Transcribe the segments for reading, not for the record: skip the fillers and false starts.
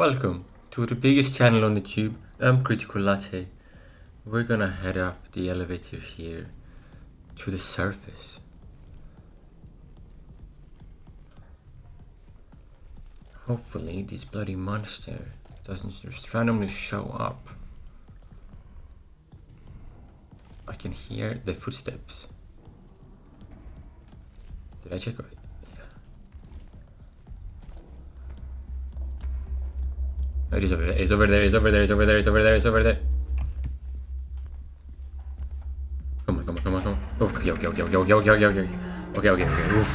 Welcome to the biggest channel on the tube. I'm Critical Latte. We're gonna head up the elevator here to the surface. Hopefully this bloody monster doesn't just randomly show up. I can hear the footsteps. Did I check right? Yeah. Oh, it is over there. It's over there. It's over there. It's over there. It's over there. It's over there. Come on, come on, come on, come on. Okay, okay, okay, okay, okay, okay, okay, okay. Okay, okay, okay. Oof.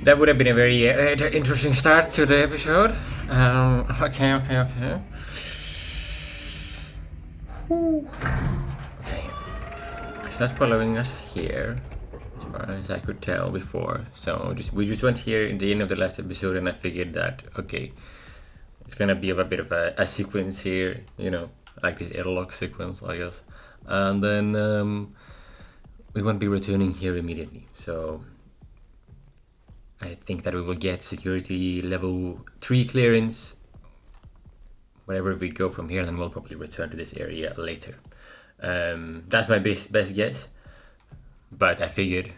That would have been a very interesting start to the episode. Okay, okay, okay. Whew. Okay. It's not following us here, as far as I could tell before. So we just went here in the end of the last episode, and I figured that okay, it's gonna be a bit of a sequence here, you know, like this airlock sequence, I guess. And then we won't be returning here immediately. So I think that we will get security level 3 clearance wherever we go from here, and then we'll probably return to this area later. That's my best guess. But I figured,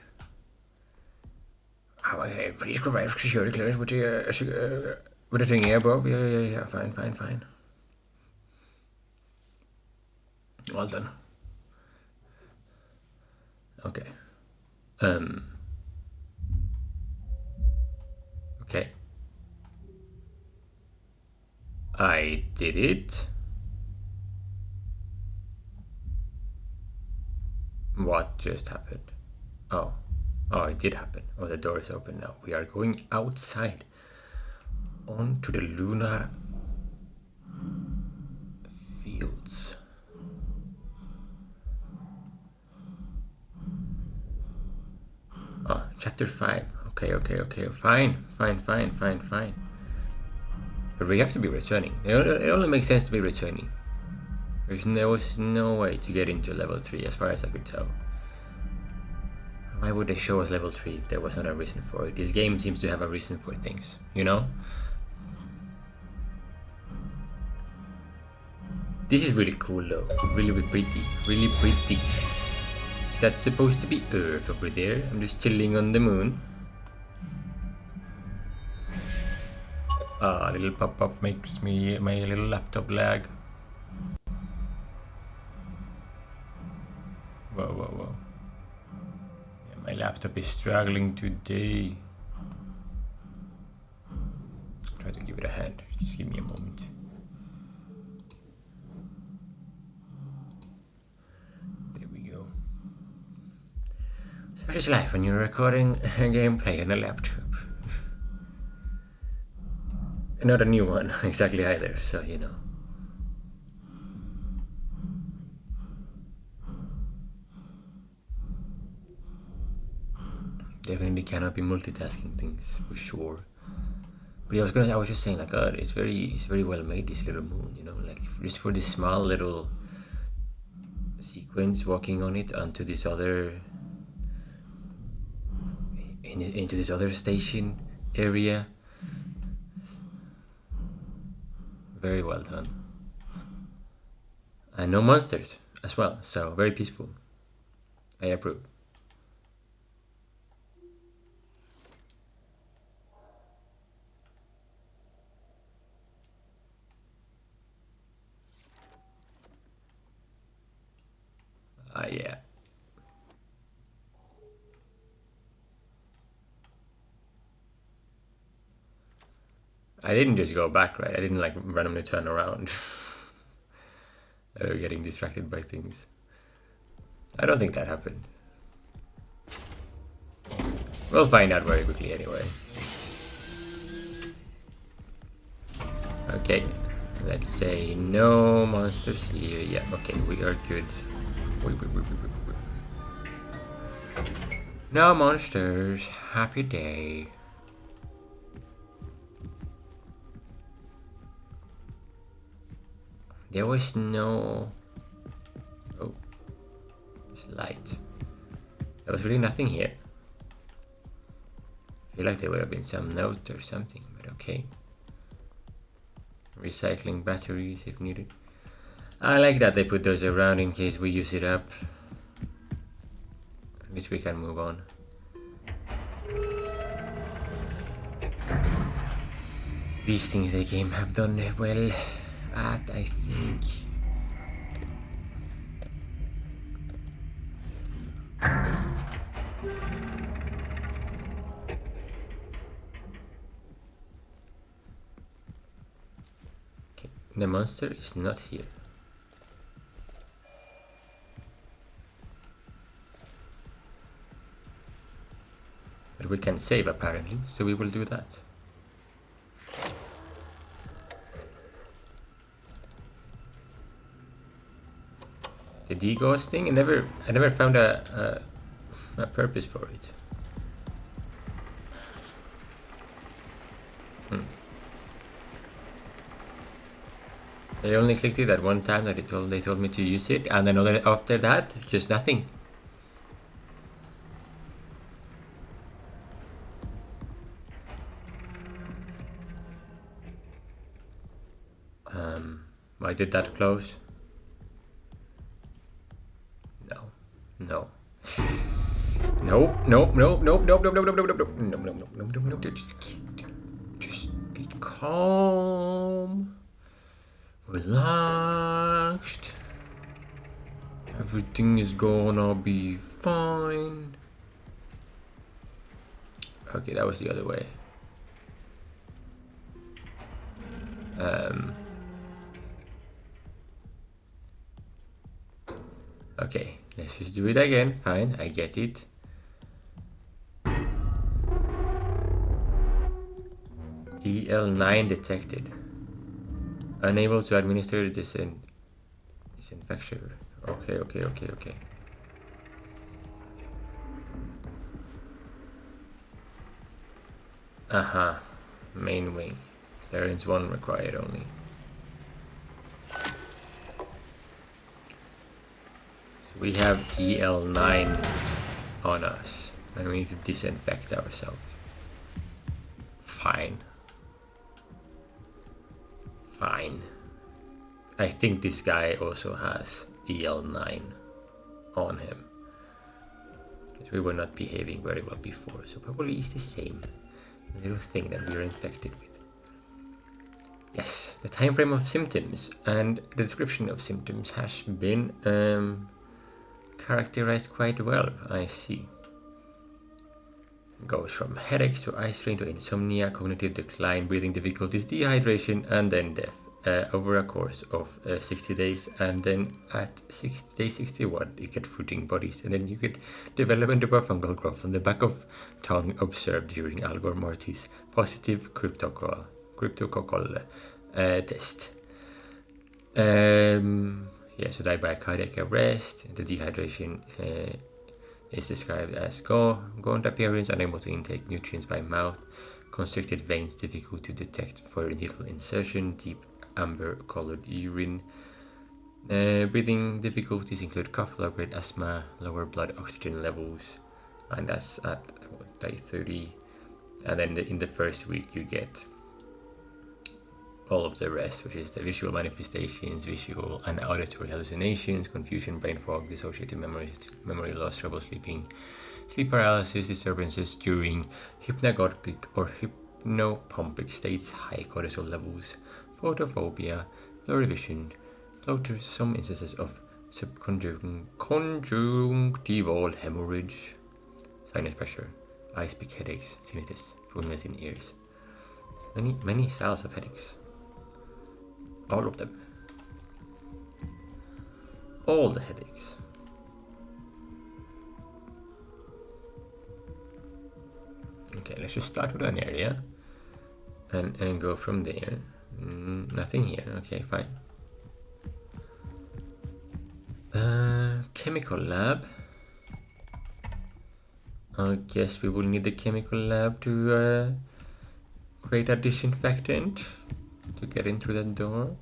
please provide security clearance with the thing here, Bob. Yeah, fine. Well done. Okay. Okay. I did it. What just happened? Oh, it did happen. Oh, the door is open now. We are going outside onto the lunar fields. Oh, chapter 5. Okay. Fine. But we have to be returning. It only makes sense to be returning. There was no way to get into level 3 as far as I could tell. Why would they show us level 3 if there was not a reason for it? This game seems to have a reason for things, you know? This is really cool though. Really pretty. Is that supposed to be Earth over there? I'm just chilling on the moon. A little pop-up makes my little laptop lag. Whoa. Yeah, my laptop is struggling today. Try to give it a hand. Just give me a moment. There we go. Such is life when you're recording a gameplay on a laptop. Not a new one, exactly either, so you know. Definitely cannot be multitasking things for sure. But I was just saying, like, it's very well made, this little moon, you know, like just for this small little sequence, walking on it onto this other into this other station area. Very well done. And no monsters as well, so very peaceful. I approve. Yeah. I didn't just go back, right? I didn't like randomly turn around. Getting distracted by things. I don't think that happened. We'll find out very quickly anyway. Okay, let's say no monsters here. Yeah, okay, we are good. Wait. No monsters. Happy day. There was no... Oh, it's light. There was really nothing here. I feel like there would have been some note or something, but okay. recycling batteries if needed. I like that they put those around in case we use it up. At least we can move on. These things the game have done well at, I think. Okay, the monster is not here. But we can save apparently, so we will do that. The degauss thing, I never found a purpose for it. I only clicked it at one time that they told me to use it, and then after that, just nothing. Why did that close? No. Nope. Just be calm. Relaxed. Everything is gonna be fine. Okay, that was the other way. Okay, let's just do it again. Fine, I get it. EL9 detected. Unable to administer disinfection. Okay. Main wing. Clearance 1 required only. So we have EL9 on us, and we need to disinfect ourselves. Fine. I think this guy also has EL9 on him. We were not behaving very well before, so probably it's the same little thing that we are infected with. Yes, the time frame of symptoms and the description of symptoms has been characterized quite well, I see. Goes from headaches to eye strain to insomnia, cognitive decline, breathing difficulties, dehydration, and then death over a course of 60 days. And then at day 61, you get fruiting bodies, and then you get development of a fungal growth on the back of tongue observed during Algor Mortis positive cryptococcal test. So die by cardiac arrest. The dehydration is described as gaunt appearance, unable to intake nutrients by mouth, constricted veins, difficult to detect for needle insertion, deep amber colored urine. Breathing difficulties include cough, low-grade asthma, lower blood oxygen levels, and that's at day 30. And then in the first week you get all of the rest, which is the visual manifestations, visual and auditory hallucinations, confusion, brain fog, dissociative memory loss, trouble sleeping, sleep paralysis, disturbances during hypnagogic or hypnopompic states, high cortisol levels, photophobia, blurry vision, floaters, some instances of subconjunctival hemorrhage, sinus pressure, ice pick headaches, tinnitus, fullness in ears. Many styles of headaches. All of them. All the headaches. Okay, let's just start with an area and go from there. Nothing here. Okay, fine. Chemical lab. I guess we will need the chemical lab to create a disinfectant to get in through that door.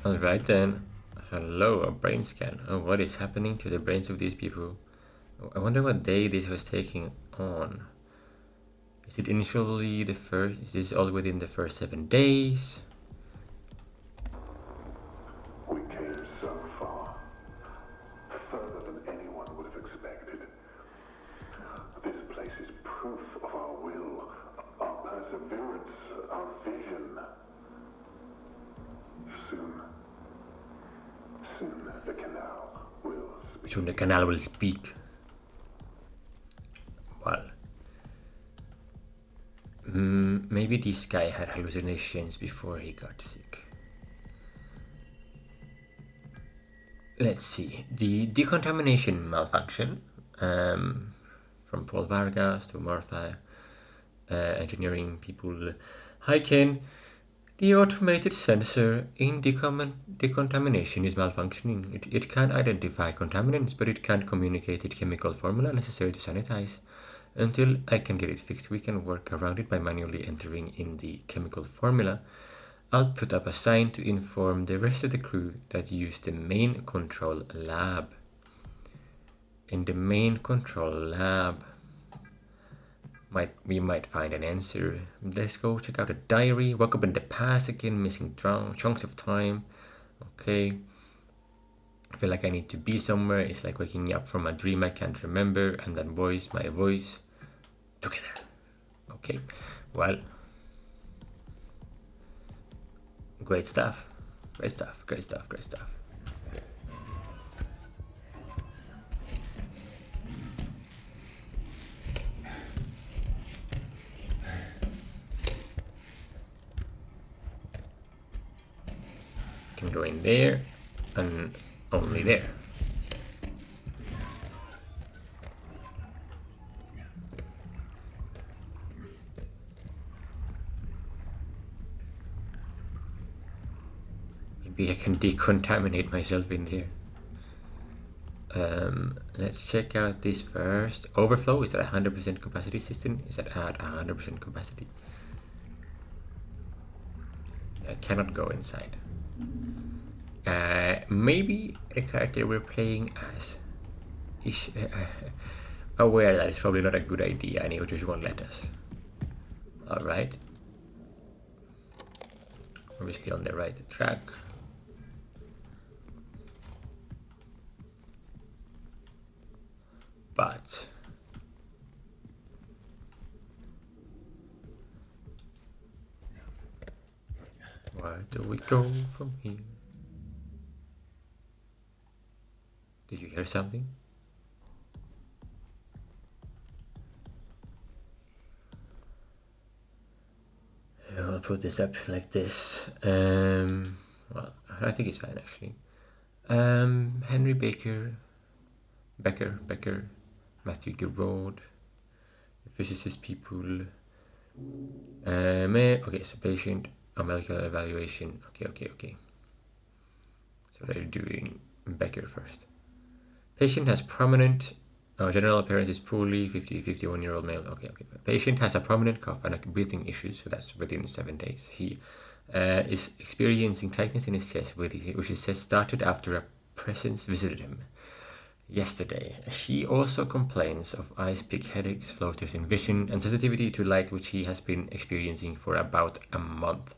Alright then. Hello, a brain scan. Oh, what is happening to the brains of these people? I wonder what day this was taking on. Is it initially the first? Is this all within the first 7 days? We came so far, further than anyone would have expected. This place is proof of our will, our perseverance, our vision. Soon the canal will speak. Soon the canal will speak. Well, maybe this guy had hallucinations before he got sick. Let's see. The decontamination malfunction from Paul Vargas to Martha engineering people. Hi Ken. The automated sensor in decontamination is malfunctioning. It can identify contaminants, but it can't communicate its chemical formula necessary to sanitize. Until I can get it fixed, we can work around it by manually entering in the chemical formula. I'll put up a sign to inform the rest of the crew that use the main control lab. In the main control lab, we might find an answer. Let's go check out a diary. Woke up in the past again, missing chunks of time. Okay. I feel like I need to be somewhere. It's like waking up from a dream I can't remember, and then my voice, together. Okay. Well, great stuff. Great stuff. Great stuff. Great stuff. Can go in there and only there. Maybe I can decontaminate myself in there. Let's check out this first. Overflow, is that 100% capacity system? Is that at 100% capacity? I cannot go inside. Maybe the character we're playing as is aware that it's probably not a good idea and he just won't let us. Alright. Obviously on the right track. But where do we go from here? Did you hear something? I'll put this up like this. Well, I think it's fine actually. Henry Becker, Matthew Gerard, physicist people. Okay, so patient, molecular evaluation. Okay. So they're doing Becker first. Patient has prominent general appearance is poorly, 51-year-old male. Okay. Patient has a prominent cough and breathing issues, so that's within 7 days. He is experiencing tightness in his chest, which he says started after a presence visited him yesterday. He also complains of ice pick headaches, floaters in vision, and sensitivity to light, which he has been experiencing for about a month.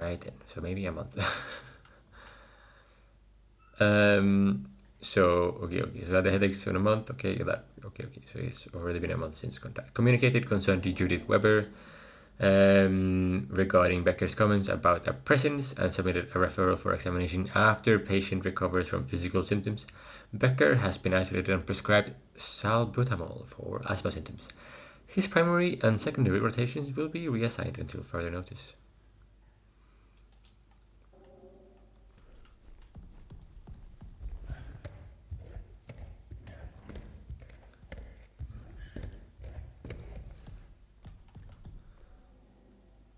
Right then, so maybe a month. So okay. So the headaches in a month. Okay. So it's already been a month since contact. Communicated concern to Judith Weber regarding Becker's comments about a presence and submitted a referral for examination after patient recovers from physical symptoms. Becker has been isolated and prescribed salbutamol for asthma symptoms. His primary and secondary rotations will be reassigned until further notice.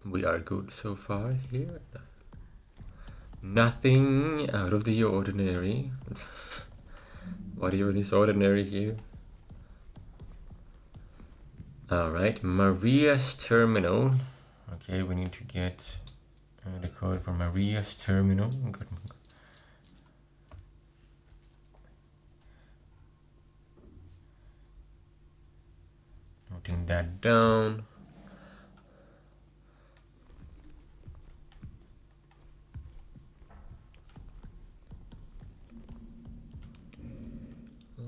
We are good so far here. Nothing out of the ordinary. Whatever is ordinary here. Alright, Maria's terminal. Okay, we need to get the code for Maria's terminal. Putting that down.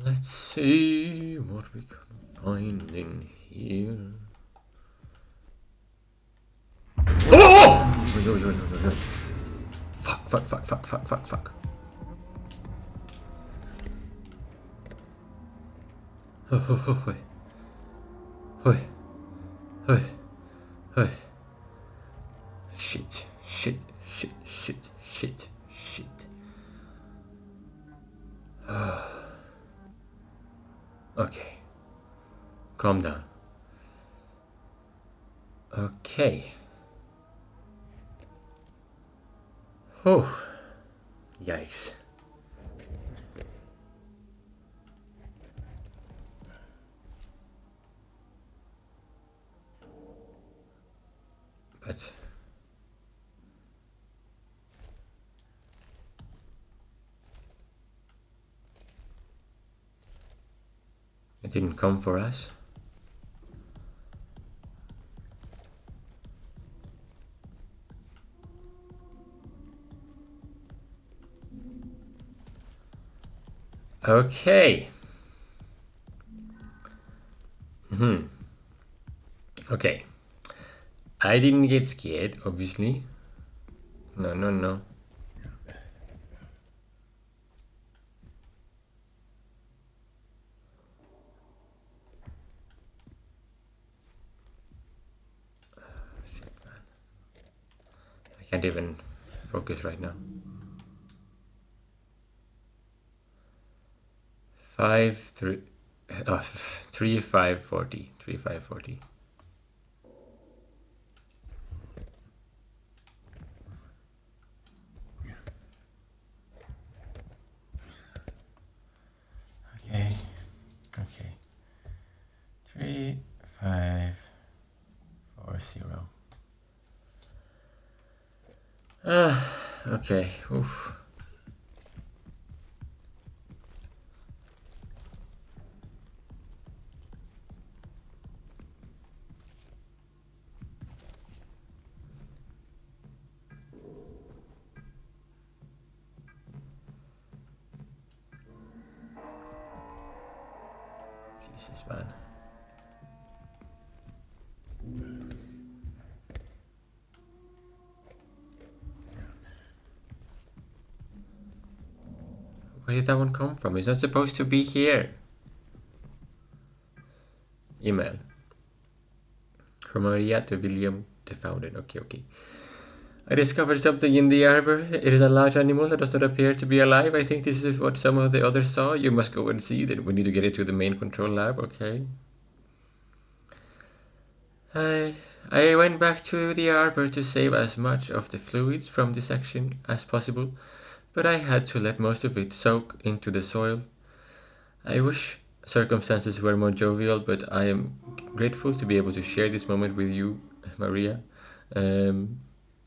Let's see what we can find in here. Oh! Oi, oi, oi, oi, oi. Fuck, fuck, fuck, fuck, fuck, fuck, fuck. Oi, oi, oi, oi. Shit, shit, shit, shit, shit, shit. Okay. Calm down. Okay. Oh. Yikes. But it didn't come for us. Okay. Okay. I didn't get scared, obviously. No, no, no. Shit, man. I can't even focus right now. 3 5 40. 3 5 40. Okay. Okay. 3 5 4 0. Okay. Oof. Jesus, man. Where did that one come from? It's not supposed to be here. Email. From Maria to William the Fountain. Okay, okay. I discovered something in the arbor. It is a large animal that does not appear to be alive. I think this is what some of the others saw. You must go and see. Then we need to get it to the main control lab. Okay. I went back to the arbor to save as much of the fluids from the section as possible, but I had to let most of it soak into the soil. I wish circumstances were more jovial, but I am grateful to be able to share this moment with you, Maria.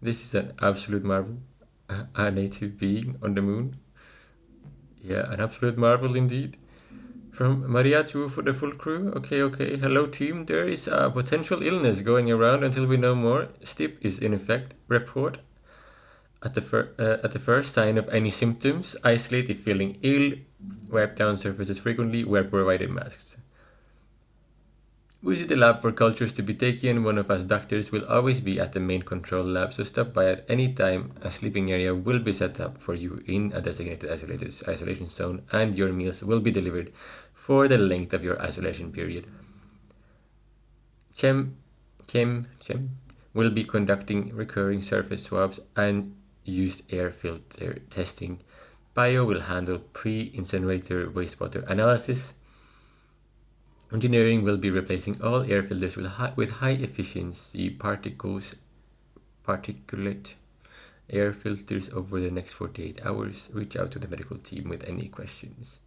This is an absolute marvel. A native being on the moon. Yeah, an absolute marvel indeed. From Maria to for the full crew. Okay, okay. Hello, team. There is a potential illness going around until we know more. STIP is in effect. Report at the first sign of any symptoms. Isolate if feeling ill. Wipe down surfaces frequently. Wear provided masks. Visit the lab for cultures to be taken. One of us doctors will always be at the main control lab, so stop by at any time. A sleeping area will be set up for you in a designated isolation zone, and your meals will be delivered for the length of your isolation period. Chem will be conducting recurring surface swabs and used air filter testing. Bio will handle pre-incinerator wastewater analysis. Engineering will be replacing all air filters with high efficiency particulate air filters over the next 48 hours. Reach out to the medical team with any questions.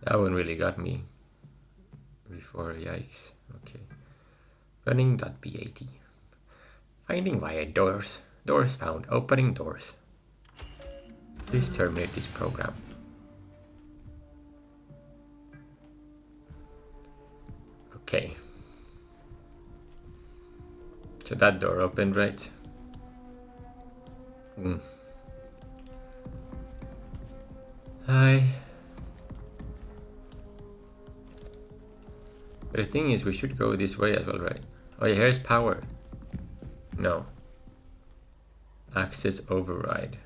That one really got me before, yikes. Okay. Running.bat. Finding wired doors. Doors found. Opening doors. Please terminate this program. Okay. So that door opened, right? Hi. But the thing is, we should go this way as well, right? Oh yeah, here's power. No. Access override.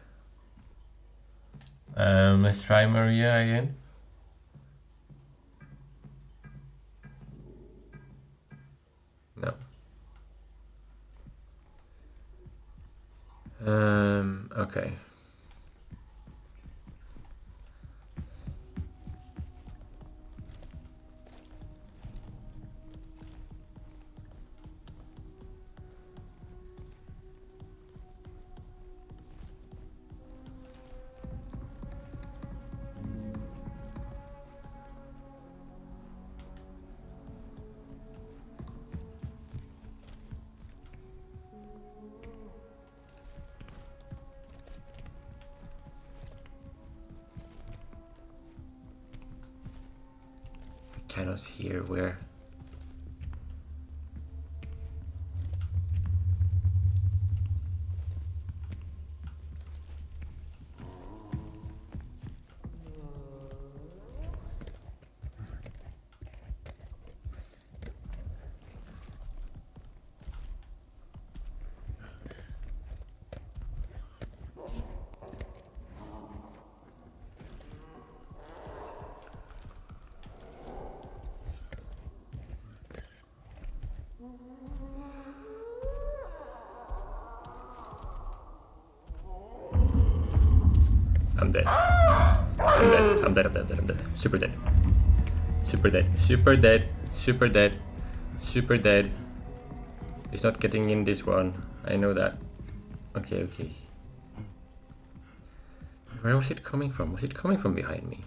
Let's try Maria again. No. Okay. Cannot hear where. I'm dead. I'm dead. I'm dead. I'm dead. I'm dead. Super dead. Super dead. Super dead. Super dead. Super dead. He's not getting in this one. I know that. Okay, okay. Where was it coming from? Was it coming from behind me?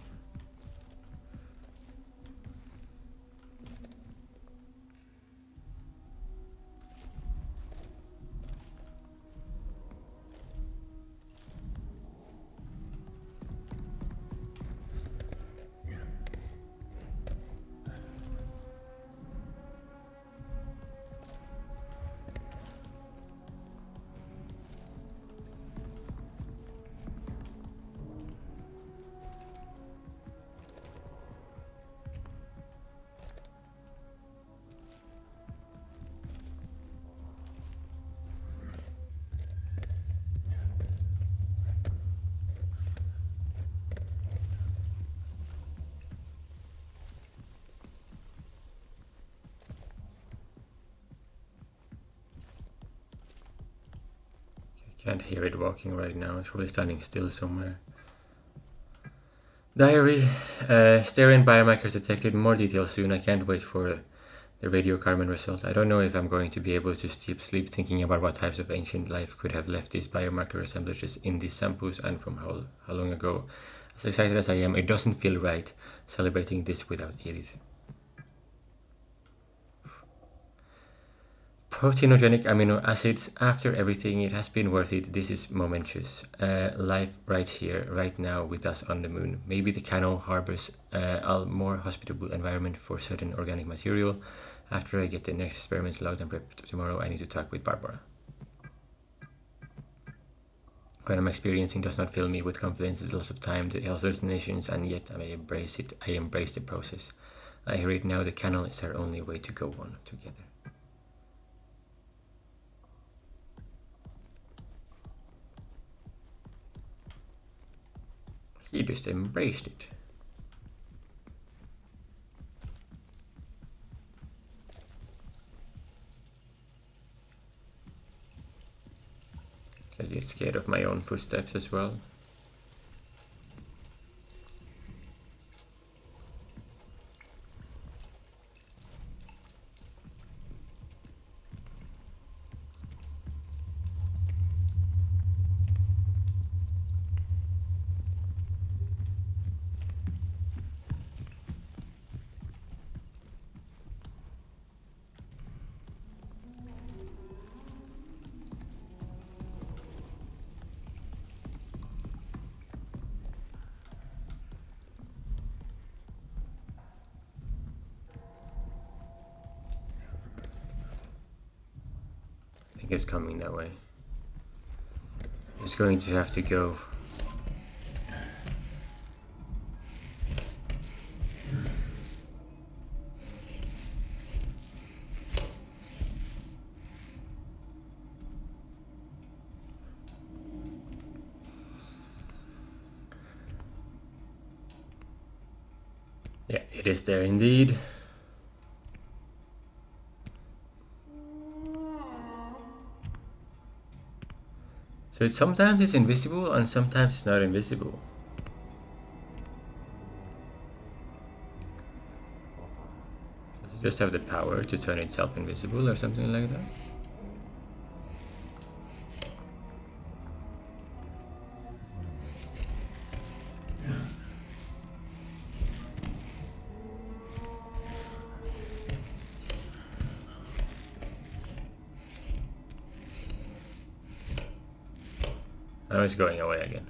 Can't hear it walking right now. It's probably standing still somewhere. Diary. Sterile biomarkers detected. More details soon. I can't wait for the radiocarbon results. I don't know if I'm going to be able to sleep thinking about what types of ancient life could have left these biomarker assemblages in these samples and from how long ago. As excited as I am, it doesn't feel right celebrating this without Edith. Proteinogenic amino acids. After everything, it has been worth it. This is momentous. Life right here, right now, with us on the moon. Maybe the canal harbors a more hospitable environment for certain organic material. After I get the next experiments logged and prepped tomorrow, I need to talk with Barbara. What I'm experiencing does not fill me with confidence. It's loss of time, the hallucinations, and yet I embrace it. I embrace the process. I hear it now. The canal is our only way to go on together. He just embraced it. I get scared of my own footsteps as well. think it's coming that way. It's going to have to go. Yeah, it is there indeed. So sometimes it's invisible and sometimes it's not invisible. Does it just have the power to turn itself invisible or something like that? Now it's going away again.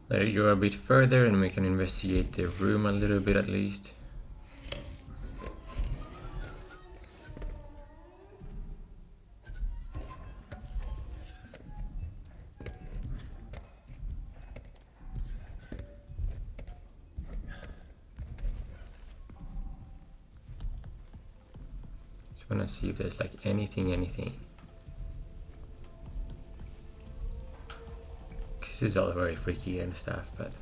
Let it go a bit further and we can investigate the room a little bit at least. Just wanna see if there's like anything. This is all very freaky and stuff, but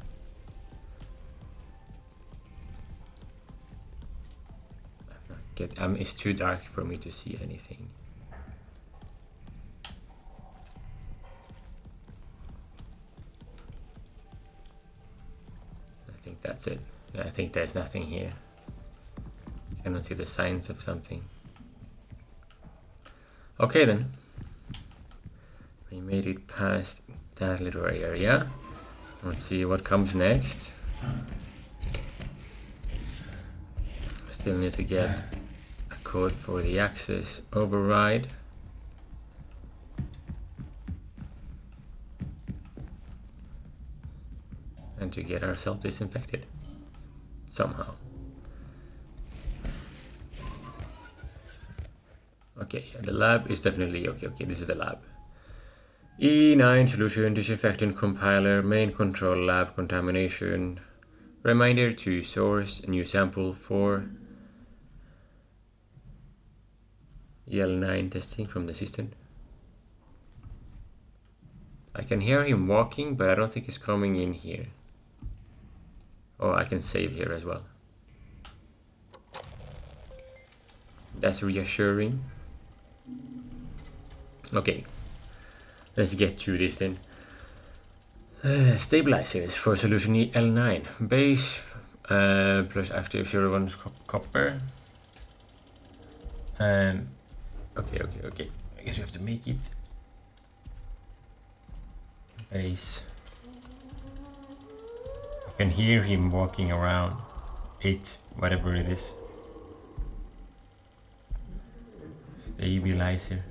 it's too dark for me to see anything. I think that's it. I think there's nothing here. I cannot see the signs of something. Okay then. We made it past that little area. Let's see what comes next. Still need to get a code for the access override. And to get ourselves disinfected somehow. Okay, the lab is definitely okay. This is the lab. E9 solution disinfectant compiler main control lab contamination. Reminder to source a new sample for EL9 testing from the system. I can hear him walking, but I don't think he's coming in here. Oh, I can save here as well. That's reassuring. Okay, let's get to this then. Stabilizers for solution EL9. Base plus active 01 copper. Okay. I guess we have to make it. Base. I can hear him walking around. Whatever it is. Stabilizer.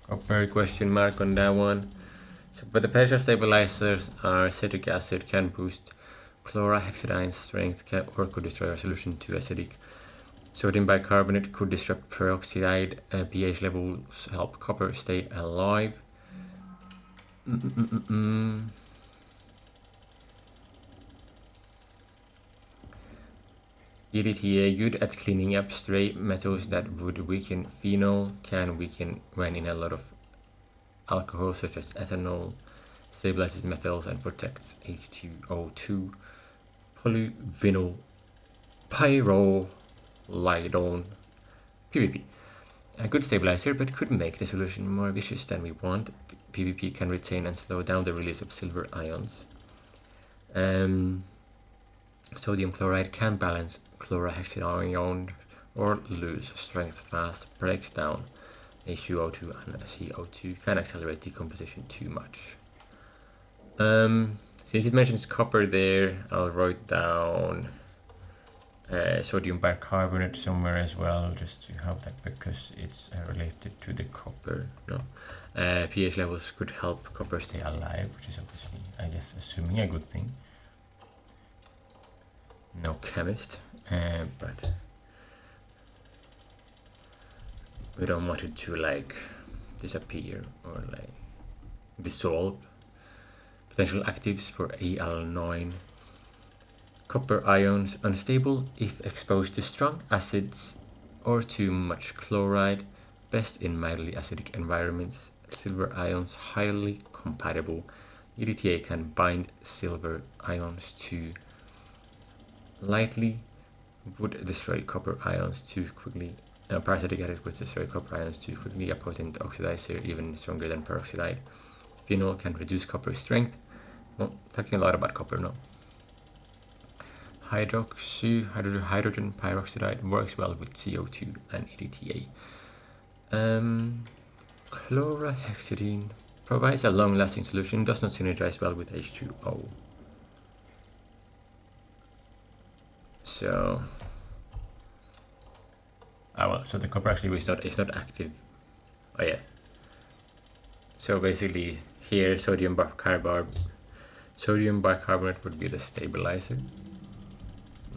Copper question mark on that one. So, but the pressure stabilizers are citric acid can boost chlorhexadine's strength or could destroy a solution too acidic. Sodium bicarbonate could disrupt peroxide pH levels, help copper stay alive. EDTA good at cleaning up stray metals that would weaken. Phenol can weaken when in a lot of alcohol such as ethanol, stabilizes metals and protects H2O2, polyvinyl pyrrolidone, PVP. A good stabilizer, but could make the solution more vicious than we want. PVP can retain and slow down the release of silver ions. Sodium chloride can balance chlorhexadione or lose strength fast, breaks down H2O2 and CO2, can accelerate decomposition too much. Since it mentions copper there, I'll write down sodium bicarbonate somewhere as well, just to have that because it's related to the copper. No, pH levels could help copper stay alive, which is obviously, I guess, assuming a good thing. No chemist, but we don't want it to like disappear or like dissolve. Potential actives for Al9. Copper ions unstable if exposed to strong acids or too much chloride, best in mildly acidic environments. Silver ions highly compatible. EDTA can bind silver ions to lightly, would destroy copper ions too quickly. Parasitic acids would destroy copper ions too quickly. A potent oxidizer, even stronger than peroxide. Phenol can reduce copper strength. Well, talking a lot about copper now. Hydrogen peroxide works well with CO2 and EDTA. Chlorhexidine provides a long-lasting solution, does not synergize well with H2O. So, so the copper actually is not active. Oh yeah. So basically, here sodium bicarbonate would be the stabilizer.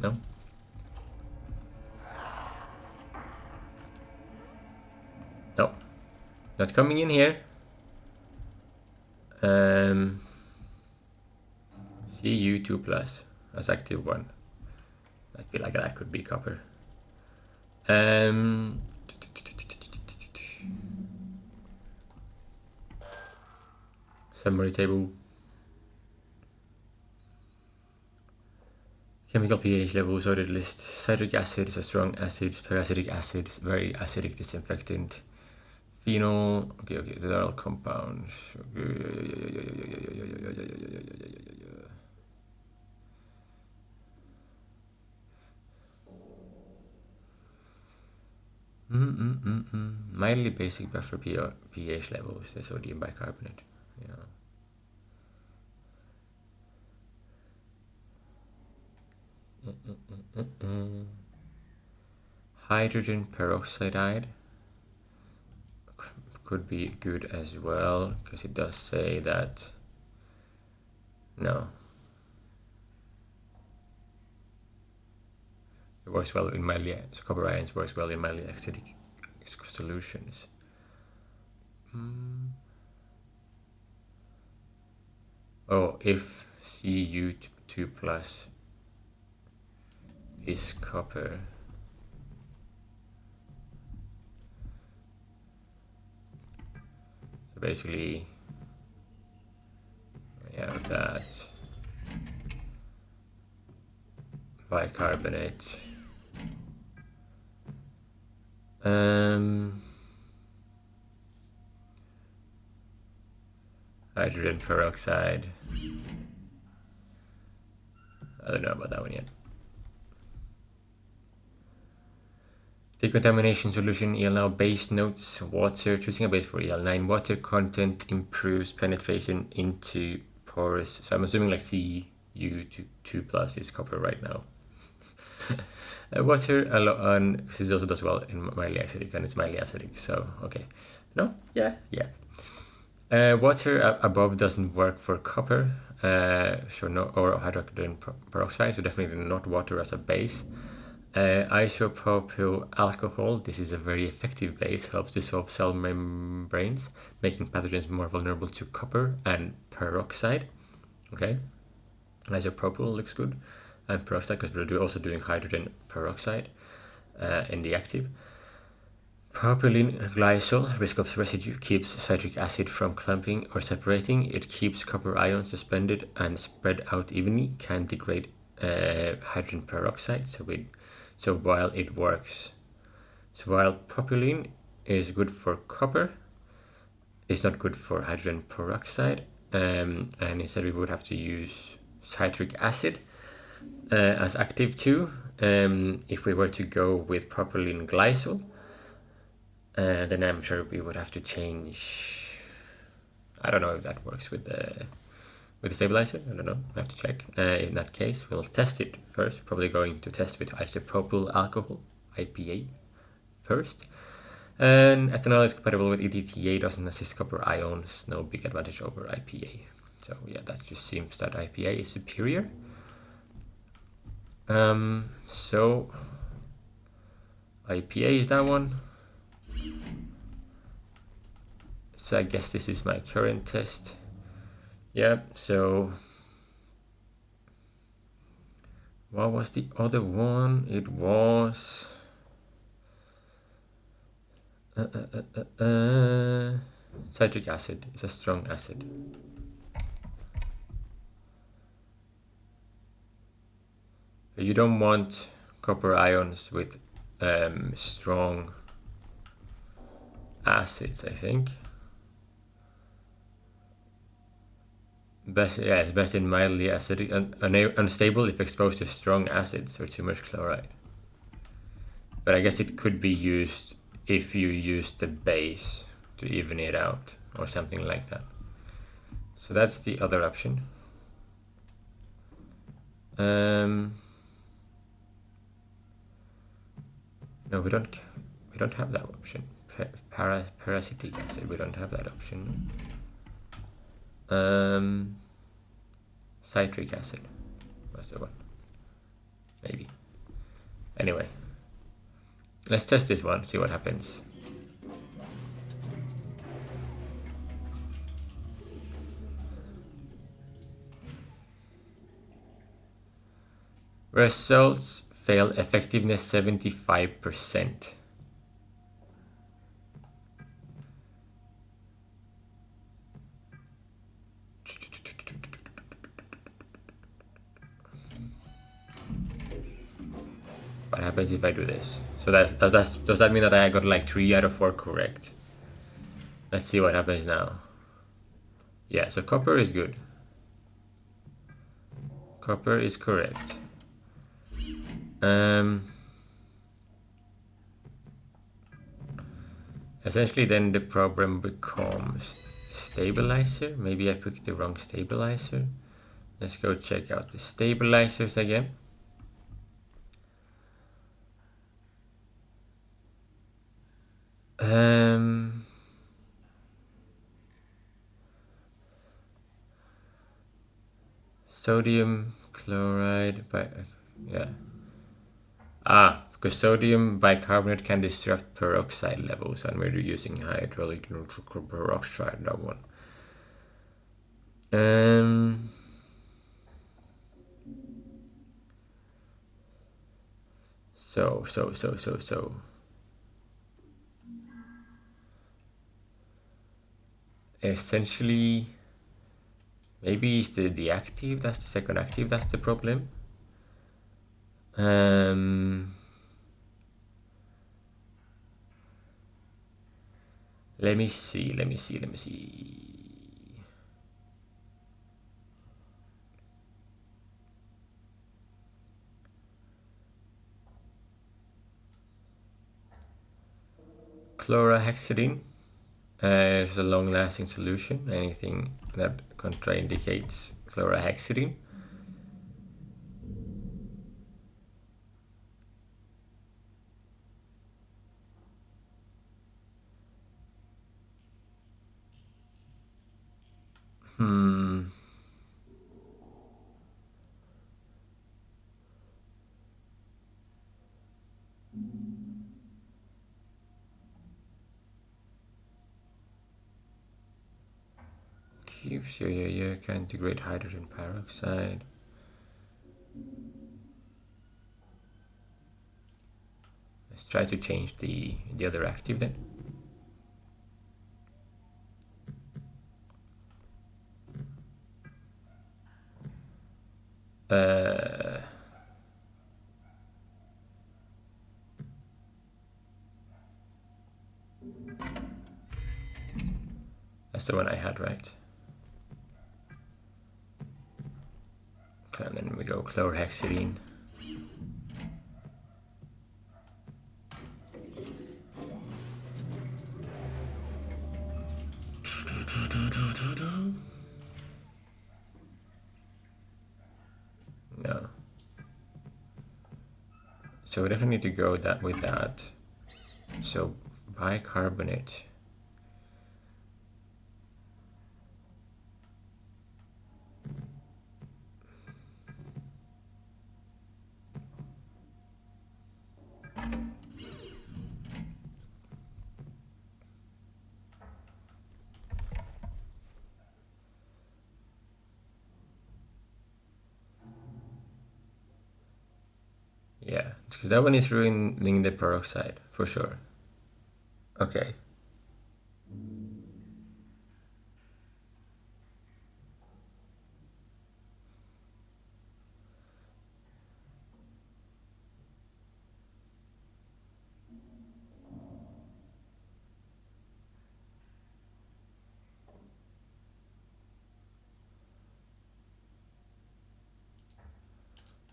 No. No, not coming in here. Cu2+ as active one. I feel like that could be copper. Summary table. Chemical pH levels ordered list. Citric acid is a strong acid. Peracetic acid is very acidic disinfectant. Phenol. Okay, these are all compounds. Mildly basic buffer pH levels. The sodium bicarbonate. Yeah. Hydrogen peroxide could be good as well, because it does say that no, it works well in mildly, so copper ions works well in mildly acidic solutions. Oh, if Cu2+ is copper, so basically we have that bicarbonate, hydrogen peroxide. I don't know about that one yet. Decontamination solution, EL9 base notes, water. Choosing a base for EL9. Water content improves penetration into porous. So I'm assuming like Cu2+ is copper right now. Water alone, this also does well in mildly acidic, and it's mildly acidic. So okay, no, yeah. Water above doesn't work for copper, so no, or hydrogen peroxide. So definitely not water as a base. Isopropyl alcohol, this is a very effective base, helps dissolve cell membranes, making pathogens more vulnerable to copper and peroxide. Okay, isopropyl looks good, and peroxide, because we're also doing hydrogen peroxide in the active. Propylene glycol, risk of residue, keeps citric acid from clumping or separating. It keeps copper ions suspended and spread out evenly, can degrade hydrogen peroxide. So while it works, while propylene is good for copper, it's not good for hydrogen peroxide, and instead we would have to use citric acid as active too, if we were to go with propylene glycol. Then I'm sure we would have to change. I don't know if that works with the with the stabilizer? I don't know. I have to check. In that case, we'll test it first. Probably going to test with isopropyl alcohol, IPA, first. And ethanol is compatible with EDTA, doesn't assist copper ions, no big advantage over IPA. So yeah, that just seems that IPA is superior. So IPA is that one. So I guess this is my current test. Yeah, so what was the other one? It was citric acid. It's a strong acid. You don't want copper ions with strong acids, I think. Best, yeah, it's best in mildly acidic and unstable if exposed to strong acids or too much chloride. But I guess it could be used if you use the base to even it out or something like that. So that's the other option. No, we don't have that option. Parasitic acid, we don't have that option. Citric acid, that's the one. Maybe. Anyway, let's test this one, see what happens. Results fail effectiveness 75%. What happens if I do this? So does that mean that I got like 3 out of 4 correct? Let's see what happens now. Yeah, so copper is good. Copper is correct. Essentially then the problem becomes stabilizer. Maybe I picked the wrong stabilizer. Let's go check out the stabilizers again. Sodium chloride, yeah. Because sodium bicarbonate can disrupt peroxide levels, and we're using hydraulic neutral peroxide, that one. So. Essentially, maybe it's the active, that's the second active, that's the problem. Let me see. Chlorhexidine is a long-lasting solution. Anything that contraindicates chlorhexidine. Keeps can integrate hydrogen peroxide. Let's try to change the other active then. That's the one I had, right? And then we go chlorhexidine. So we definitely need to go with that. So bicarbonate. Yeah, because that one is ruining the peroxide for sure. Okay.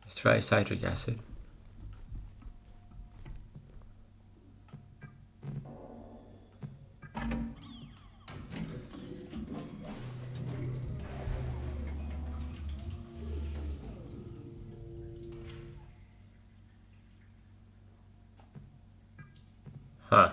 Let's try citric acid. Huh.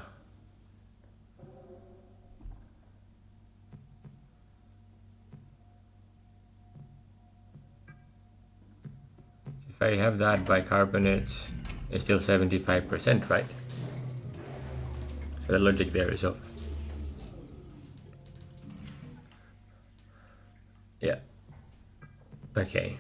If I have that bicarbonate, it's still 75%, right? So the logic there is off. Yeah. Okay.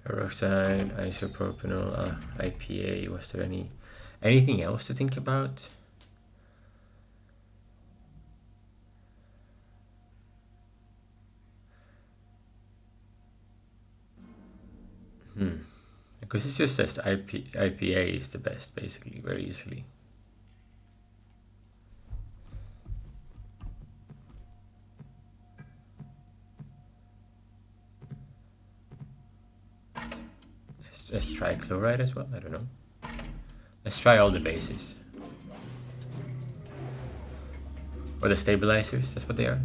Peroxide, isopropanol, IPA. Was there anything else to think about? Because it's just as IPA is the best, basically, very easily. Let's try chloride as well. I don't know. Let's try all the bases. Or the stabilizers, that's what they are.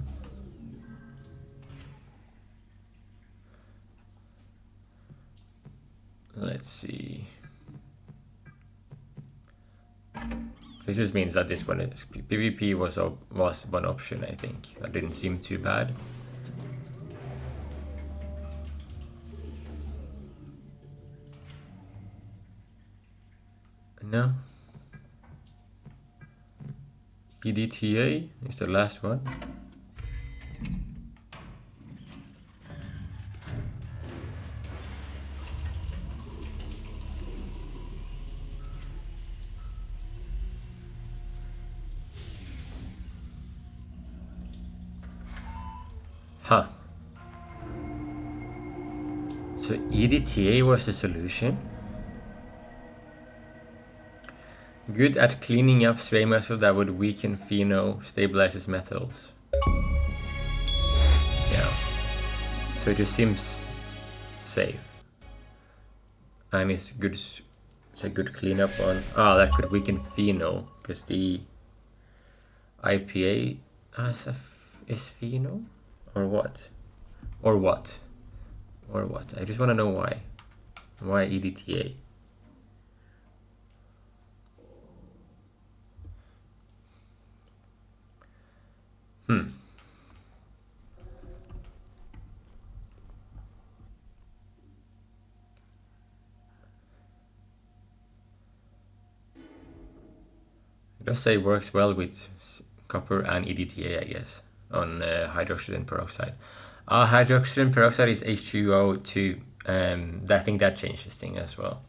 Let's see. This just means that this one is PvP was one option, I think. That didn't seem too bad. No. EDTA is the last one. Huh. So EDTA was the solution? Good at cleaning up stray metal that would weaken pheno, stabilizes metals. Yeah. So it just seems safe. And it's good. It's a good cleanup on. That could weaken pheno because the IPA is pheno, or what? Or what? Or what? I just want to know why. Why EDTA? It does say works well with copper and EDTA, I guess, on hydrogen peroxide. Hydrogen peroxide is H2O too. I think that changes things as well.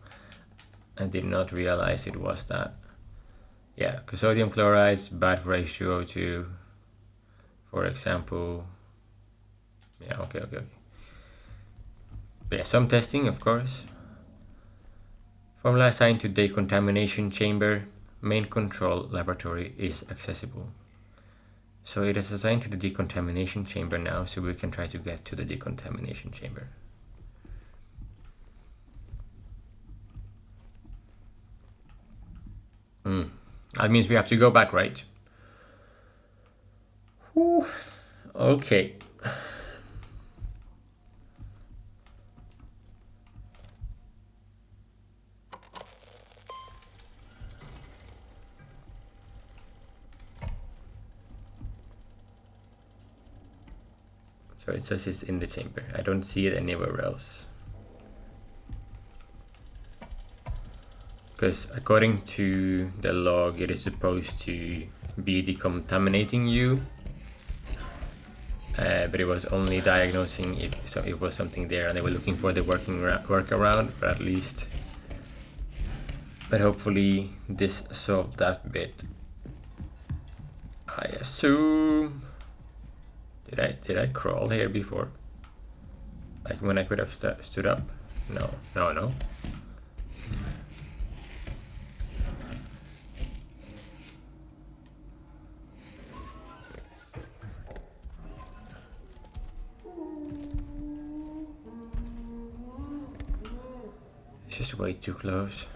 I did not realize it was that. Yeah, because sodium chloride is bad for H2O2, for example. Yeah, okay. But yeah, some testing, of course. Formula assigned to decontamination chamber. Main control laboratory is accessible. So it is assigned to the decontamination chamber now, so we can try to get to the decontamination chamber. That means we have to go back, right? Whew. Okay. So it says it's in the chamber. I don't see it anywhere else. Because according to the log, it is supposed to be decontaminating you. But it was only diagnosing if so it was something there, and they were looking for the workaround, but at least. But hopefully this solved that bit. I assume. Did I crawl here before? Like when I could have stood up? No. It's just way too close.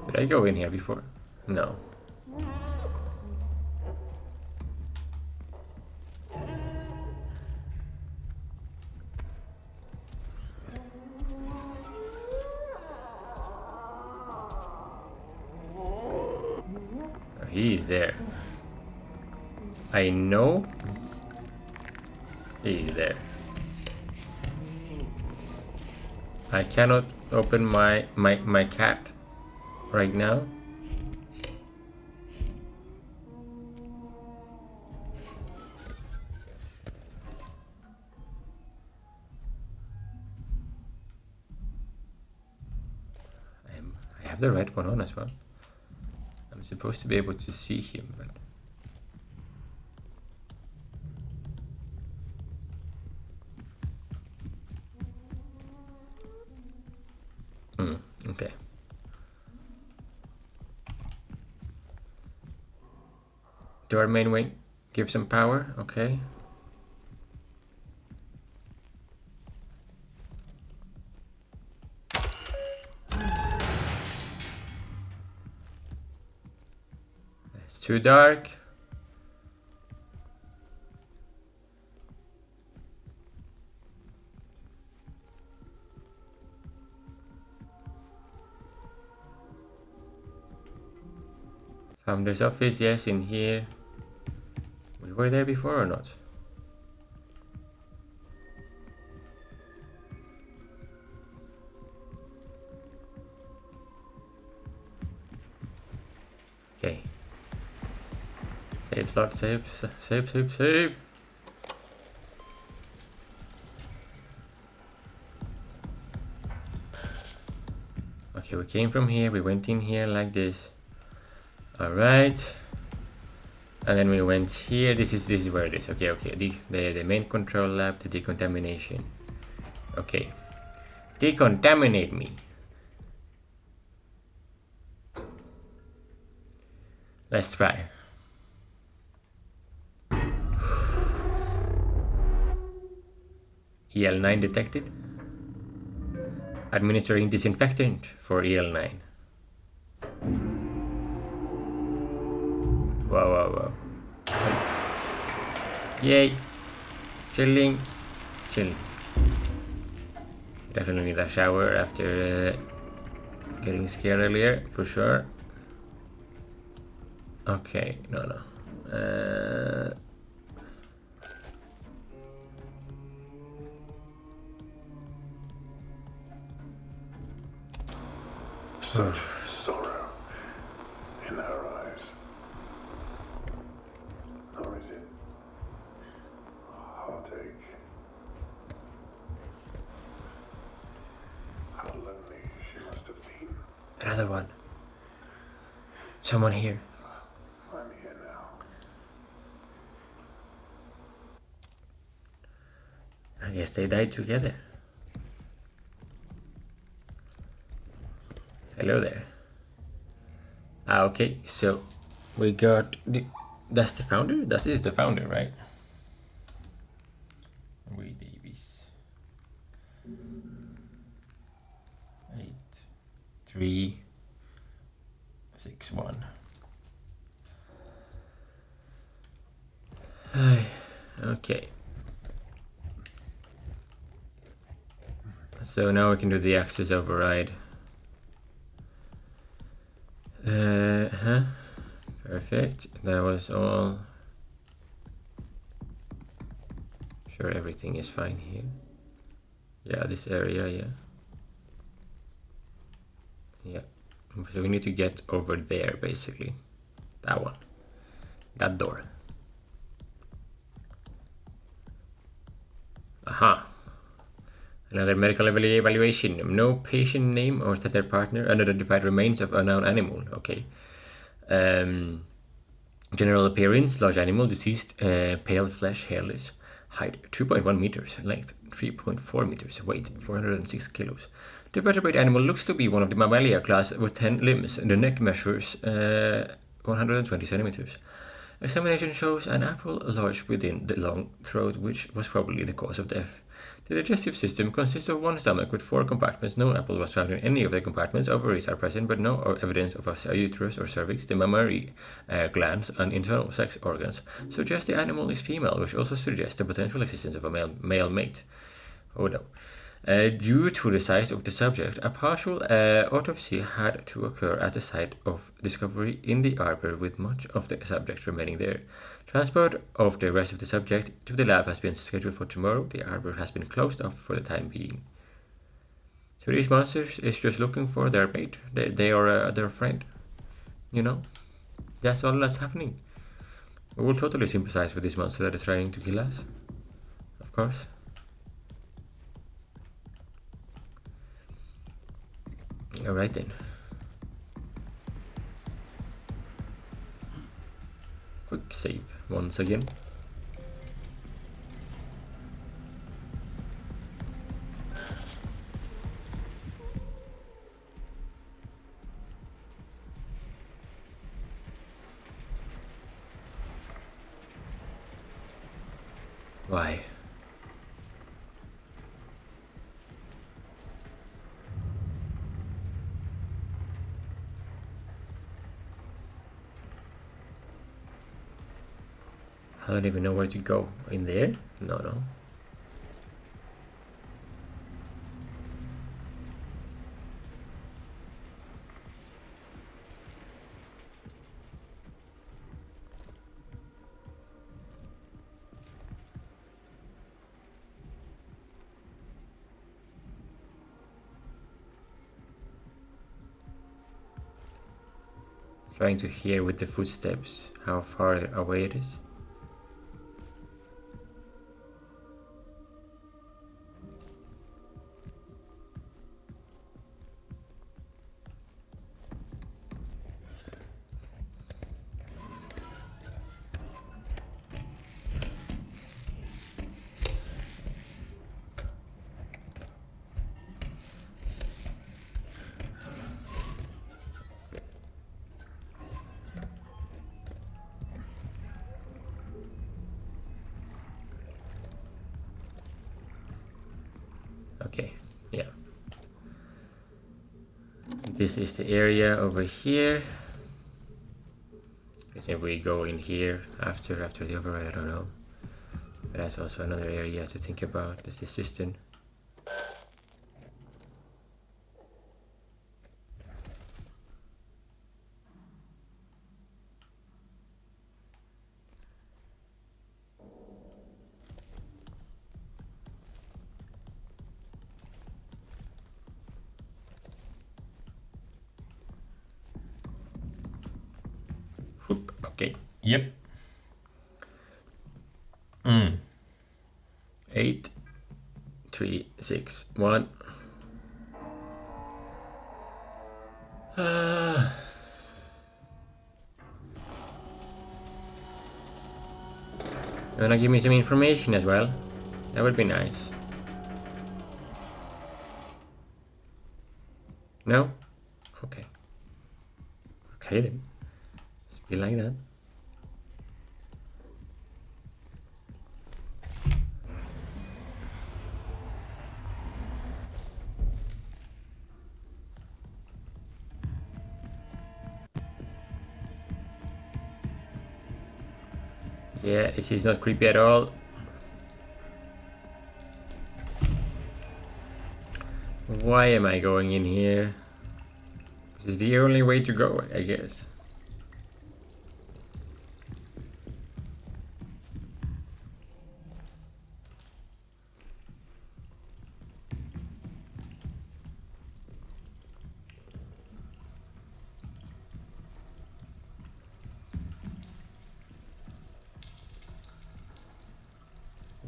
Did I go in here before? No. Oh, he's there. I know he's there. I cannot open my cat right now. I have the red one on as well. I'm supposed to be able to see him, but okay. To our main wing, give some power, okay. It's too dark. Founder's office, yes, in here. We were there before or not? Okay. Save slot, save. Okay, we came from here, we went in here like this. Alright. And then we went here. This is where it is. Okay. The main control lab, the decontamination. Okay. Decontaminate me. Let's try. EL9 detected. Administering disinfectant for EL9. Whoa. Yay. Chilling. Definitely need a shower after getting scared earlier, for sure. Okay, no. Such sorrow in her eyes. Or is it heartache? How lonely she must have been. Another one. Someone here. I'm here now. I guess they died together. Hello there. Okay, so We got the... That's the founder? This is the founder, right? We Davies. 8361. Okay. So now we can do the access override. Perfect. That was all. Sure, everything is fine here. Yeah, this area, yeah. Yeah. So we need to get over there, basically. That one. That door. Aha. Another medical evaluation. No patient name or third partner. Unidentified remains of unknown animal. Okay. General appearance, large animal, deceased, pale flesh, hairless. Height 2.1 meters, length 3.4 meters, weight 406 kilos. The vertebrate animal looks to be one of the mammalia class with 10 limbs. The neck measures 120 centimeters. Examination shows an apple lodged within the long throat, which was probably the cause of death. The digestive system consists of one stomach with 4 compartments. No apple was found in any of the compartments. Ovaries are present, but no evidence of a uterus or cervix. The mammary glands and internal sex organs suggest the animal is female, which also suggests the potential existence of a male mate. Oh no. Due to the size of the subject, a partial autopsy had to occur at the site of discovery in the arbor, with much of the subject remaining there. Transport of the rest of the subject to the lab has been scheduled for tomorrow. The arbor has been closed off for the time being. So these monsters is just looking for their mate. They are their friend. You know? That's all that's happening. We will totally sympathize with this monster that is trying to kill us. Of course. Alright then. Quick save once again. Why? I don't even know where to go. In there? No. Trying to hear with the footsteps how far away it is. Okay, yeah. This is the area over here. Guess maybe we go in here after the override, I don't know. But that's also another area to think about. This is cistern. Okay. Yep. 8, 3, 6, 1. You wanna give me some information as well? That would be nice. No? Okay. Okay then. You like that? Yeah, she's not creepy at all. Why am I going in here? This is the only way to go, I guess.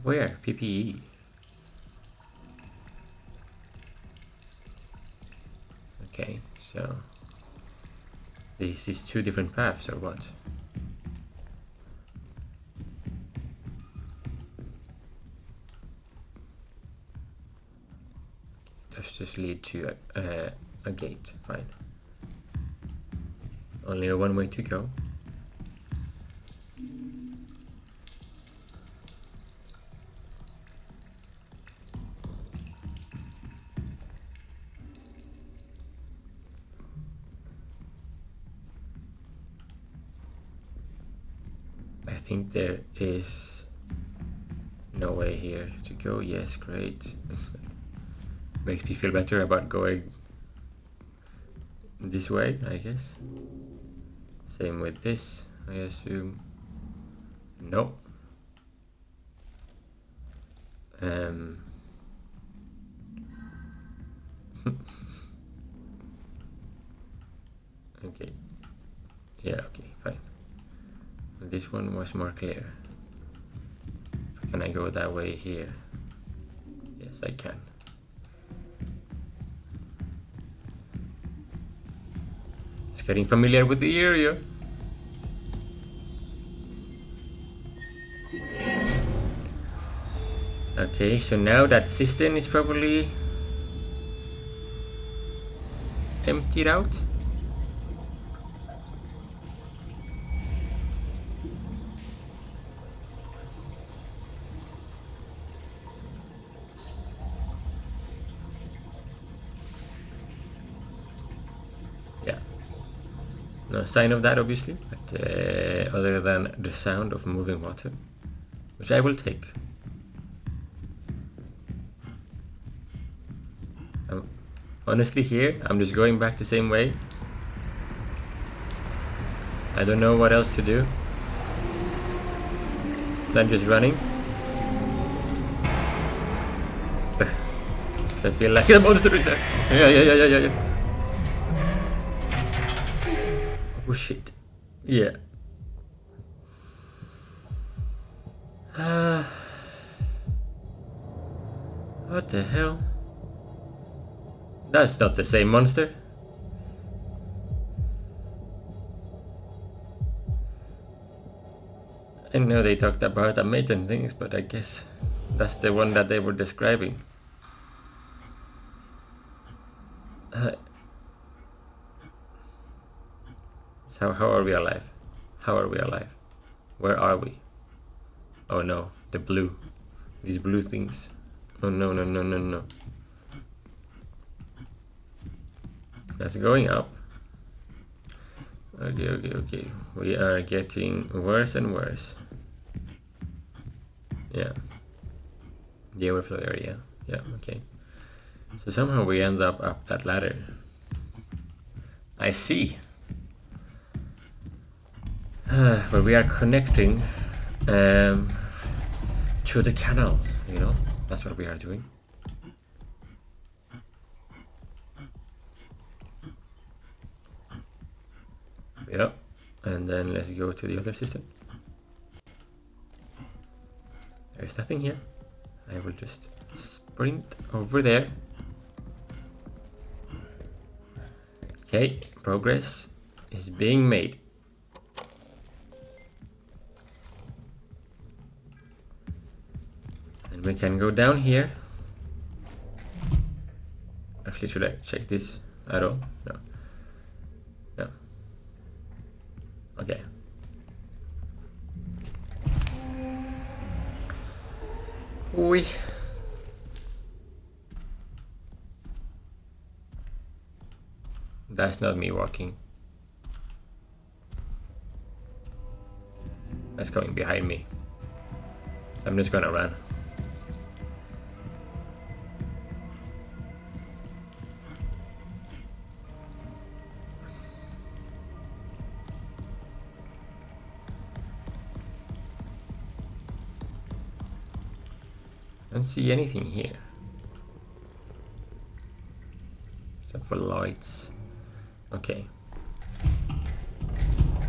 Where? PPE. Okay, so this is two different paths or what? Does just lead to a gate, fine. Only one way to go. I think there is no way here to go. Yes, great. Makes me feel better about going this way, I guess. Same with this, I assume. No. Okay. Yeah, okay, fine. This one was more clear. Can I go that way here? Yes, I can. Just getting familiar with the area. Okay, so now that cistern is probably emptied out. Yeah. No sign of that, obviously, but other than the sound of moving water, which I will take. Honestly, here, I'm just going back the same way. I don't know what else to do than just running. I feel like the monster is there. Yeah. Oh shit. Yeah. What the hell? That's not the same monster. I know they talked about a mate and things, but I guess that's the one that they were describing. So how are we alive? How are we alive? Where are we? Oh no, the blue. These blue things. Oh no. That's going up. Okay. We are getting worse and worse. Yeah. The overflow area. Yeah, okay. So somehow we end up that ladder. I see. But we are connecting to the canal, you know? That's what we are doing. Yep. And then let's go to the other system. There's nothing here. I will just sprint over there. Okay, progress is being made. And we can go down here. Actually, should I check this at all? No. Okay, Ui. That's not me walking. That's coming behind me. I'm just gonna run. Don't see anything here. Except for lights. Okay.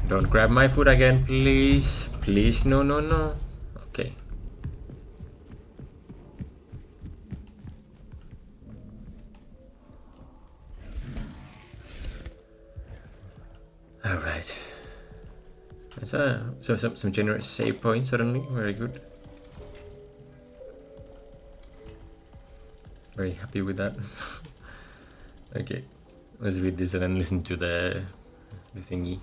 Don't grab my food again, please. Please, no, no, no. Okay. Alright. So some generous save points suddenly. Very good. Very happy with that. Okay. Let's read this and then listen to the thingy.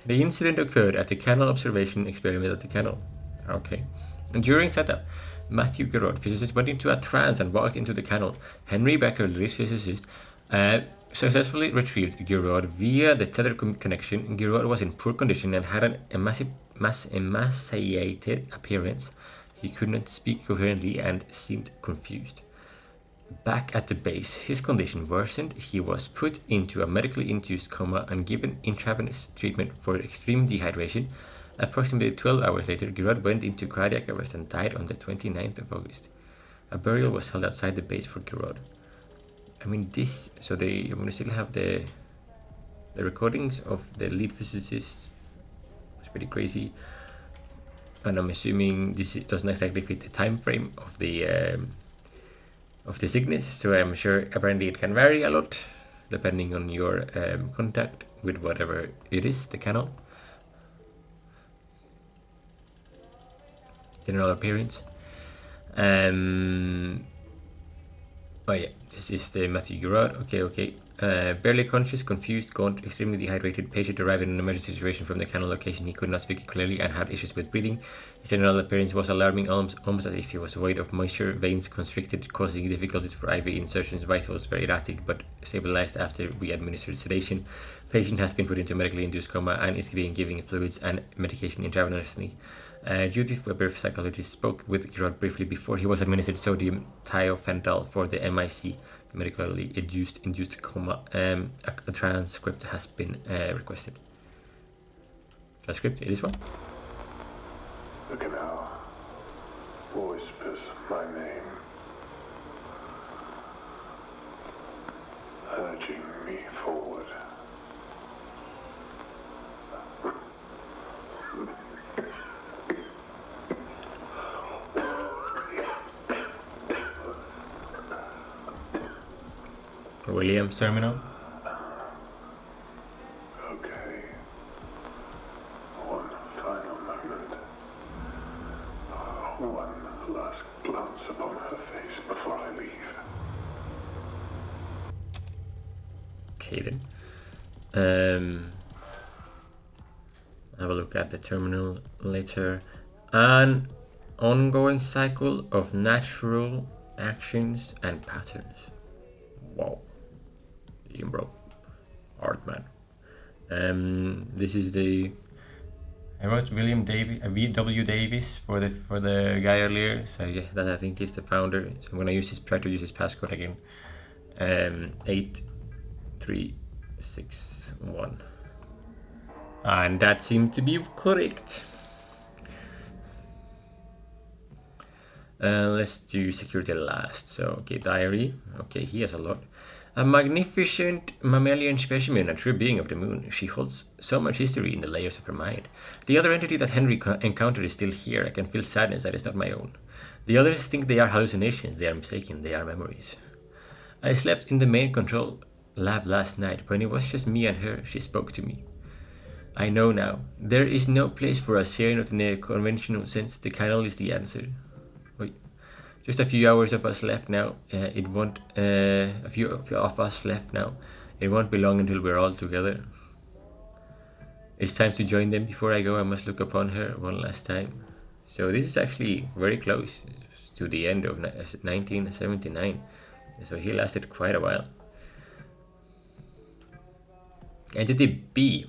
The incident occurred at the canal observation experiment at the canal. Okay. And during setup, Matthew Garrod, physicist, went into a trance and walked into the canal. Henry Becker, the physicist, successfully retrieved Garrod via the tether connection. Garrod was in poor condition and had an emaciated appearance. He could not speak coherently and seemed confused. Back at the base, his condition worsened. He was put into a medically induced coma and given intravenous treatment for extreme dehydration. Approximately 12 hours later, Garrod went into cardiac arrest and died on the 29th of August. A burial was held outside the base for Garrod. I mean, this. So I'm gonna still have the recordings of the lead physicist. It's pretty crazy, and I'm assuming this doesn't exactly fit the time frame of the sickness. So I'm sure apparently it can vary a lot depending on your contact with whatever it is, the canal. General appearance. Oh yeah, this is the Matthew Garrod. Okay. Barely conscious, confused, gaunt, extremely dehydrated. Patient arrived in an emergency situation from the canal location. He could not speak clearly and had issues with breathing. His general appearance was alarming, almost as if he was void of moisture. Veins constricted, causing difficulties for IV insertions. Vitals very erratic, but stabilized after we administered sedation. Patient has been put into a medically induced coma and is being given fluids and medication intravenously. Judith Weber, psychologist, spoke with Garrod briefly before he was administered sodium thiopentol for the MIC, the medically induced coma. A transcript has been requested. Transcript, it is one. The canal whispers my name, urging me forward. Williams Terminal. Okay. One final moment. One last glance upon her face before I leave. Okay then. Have a look at the terminal later. An ongoing cycle of natural actions and patterns. Wow. Bro, art man. This is the. I wrote William Davis, V.W. Davis for the guy earlier. So yeah, that I think is the founder. So I'm gonna try to use his passcode again. 8361, and that seemed to be correct. Let's do security last. So okay, diary. Okay, he has a lot. A magnificent mammalian specimen, a true being of the moon. She holds so much history in the layers of her mind. The other entity that Henry encountered is still here. I can feel sadness that is not my own. The others think they are hallucinations. They are mistaken. They are memories. I slept in the main control lab last night. When it was just me and her, she spoke to me. I know now. There is no place for us here, not in a conventional sense. The canal is the answer. Just a few hours of us left now. It won't. A few of us left now. It won't be long until we're all together. It's time to join them. Before I go, I must look upon her one last time. So this is actually very close to the end of 1979. So he lasted quite a while. Entity B.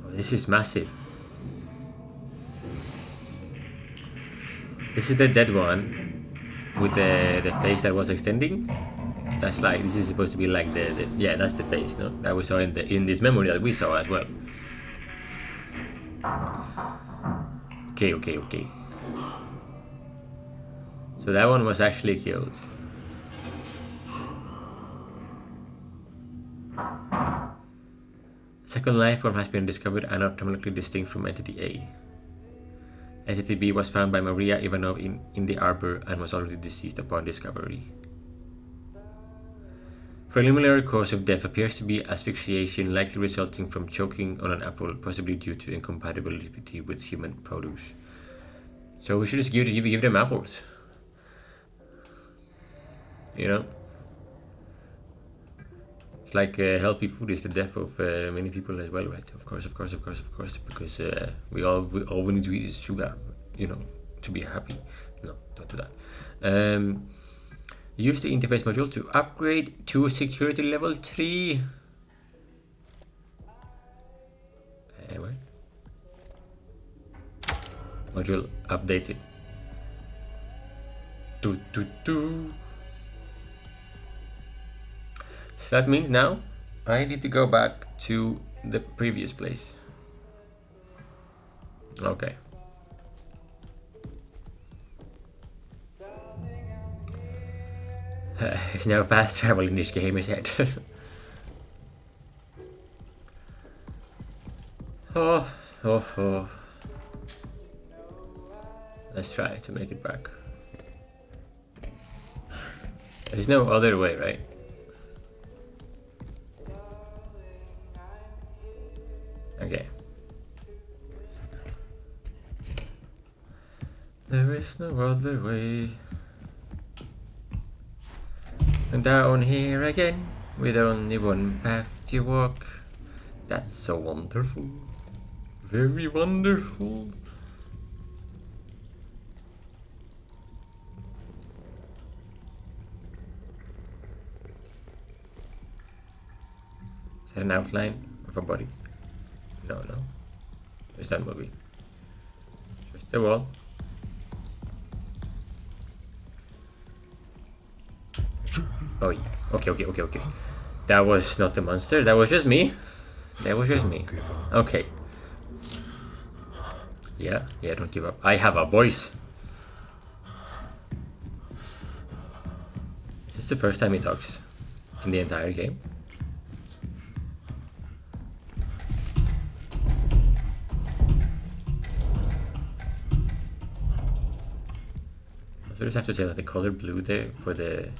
Oh, this is massive. This is the dead one with the face that was extending. That's like, this is supposed to be like the yeah, that's the face, no? That we saw in this memory that we saw as well. Okay. So that one was actually killed. Second life form has been discovered anatomically distinct from Entity A. Entity B was found by Maria Ivanov in the arbor and was already deceased upon discovery. Preliminary cause of death appears to be asphyxiation, likely resulting from choking on an apple, possibly due to incompatibility with human produce. So we should just give them apples. You know? It's like healthy food is the death of many people as well, right? Of course, because all we need to eat is sugar, you know, to be happy. No, don't do that. Use the interface module to upgrade to security level 3. What? Module updated. So that means now I need to go back to the previous place. Okay. There's no fast travel in this game, is it? Oh. Let's try to make it back. There's no other way, right? Okay. There is no other way. And down here again, with only one path to walk. That's so wonderful. Very wonderful. Is that an outline of a body? No. It's not moving. Just the wall. Oh, yeah. Okay. That was not the monster. That was just me. Okay. Yeah, don't give up. I have a voice. Is this the first time he talks in the entire game? So I just have to say that the color blue there for the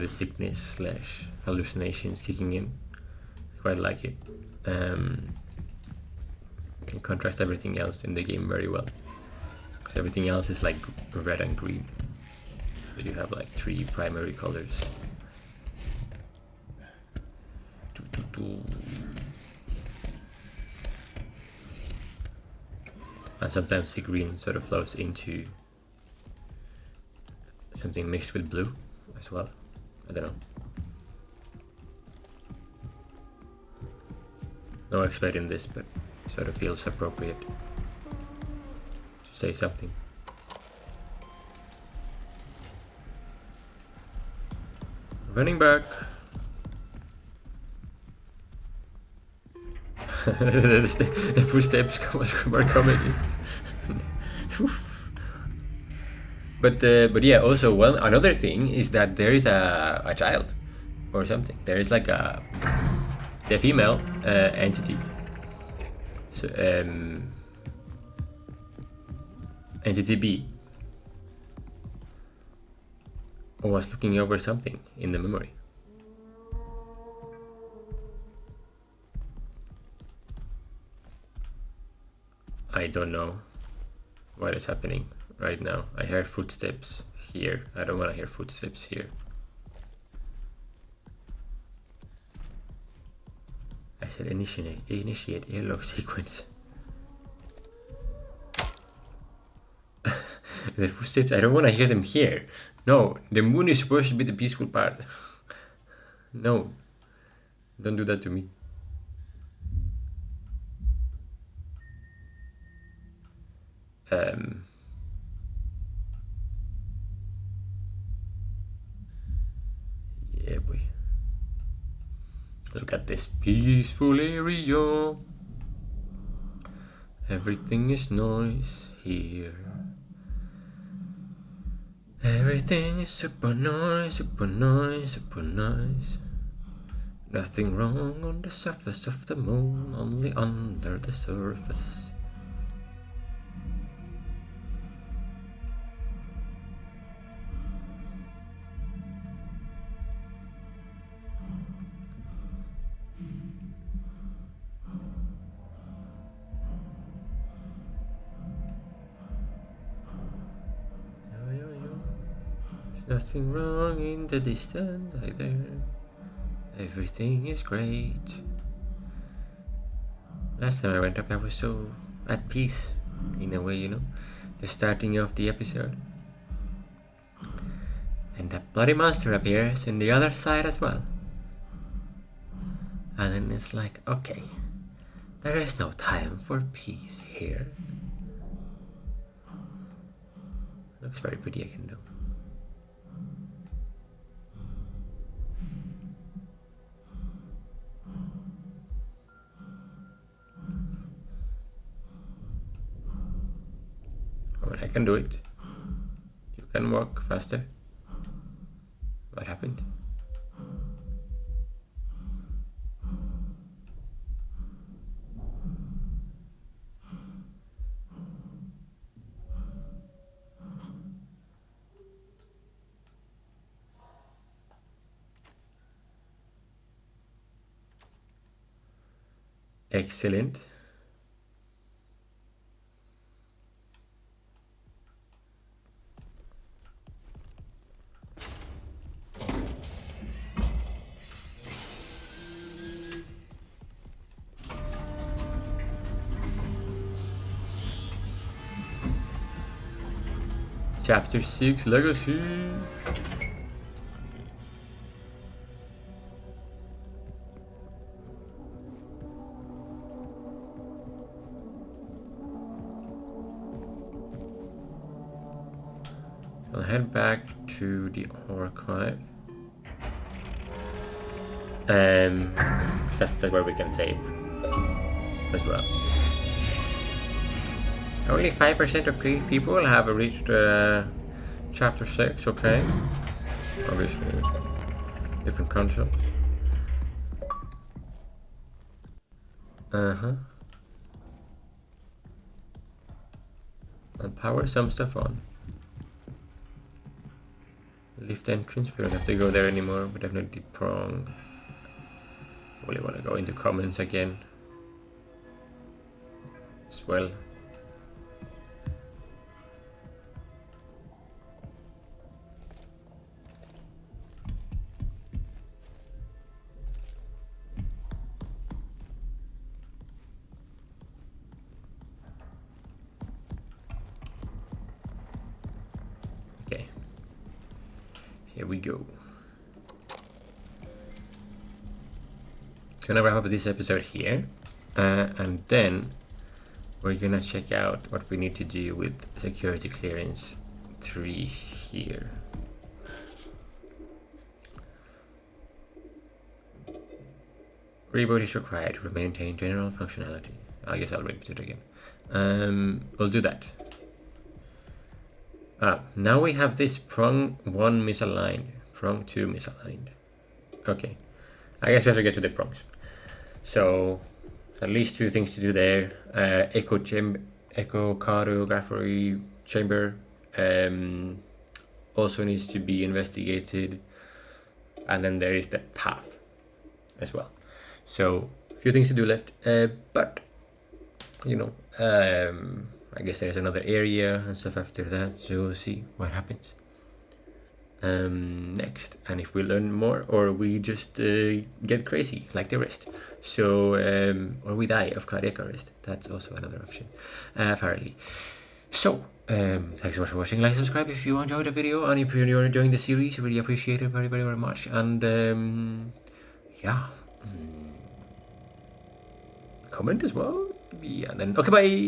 sickness / hallucinations kicking in. I quite like it. It contrasts everything else in the game very well, because everything else is like red and green. So you have like 3 primary colors. And sometimes the green sort of flows into something mixed with blue as well. I don't know. No expert in this, but sort of feels appropriate to say something. Running back. The footsteps were coming in. But yeah, also another thing is that there is a child or something. There is like the female entity. So entity B Or was looking over something in the memory. I don't know what is happening right now. I hear footsteps here. I don't want to hear footsteps here. I said initiate airlock sequence. The footsteps, I don't want to hear them here. No, the moon is supposed to be the peaceful part. No, don't do that to me. Yeah, boy. Look at this peaceful area. Everything is nice here. Everything is super nice, super nice, super nice. Nothing wrong on the surface of the moon, only under the surface. There's nothing wrong in the distance either. Everything is great. Last time I went up I was so at peace, in a way, you know. The starting of the episode. And that bloody monster appears in the other side as well. And then it's like, okay, there is no time for peace here. Looks very pretty again though. But I can do it. You can walk faster. What happened? Excellent. Chapter 6 Legacy. I'll head back to the archive. That's where we can save as well. Only 5% of people have reached chapter 6, okay. Obviously, different consoles. And power some stuff on. Lift entrance, we don't have to go there anymore, we definitely prong. Really want to go into comments again as well. Okay, here we go. Gonna wrap up this episode here, and then we're gonna check out what we need to do with security clearance 3 here. Reboot is required to maintain general functionality. I guess I'll repeat it again. We'll do that. Now we have this prong 1 misaligned, prong 2 misaligned. Okay, I guess we have to get to the prongs. So at least 2 things to do there. Echocardiography chamber, also needs to be investigated, and then there is the path as well. So a few things to do left, but you know, I guess there's another area and stuff after that, so we'll see what happens next, and if we learn more or we just get crazy like the rest. So or we die of cardiac arrest. That's also another option, apparently. So thanks so much for watching. Like, subscribe if you enjoyed the video, and if you're enjoying the series, really appreciate it very, very, very much. And yeah, comment as well. Yeah, and then okay, bye.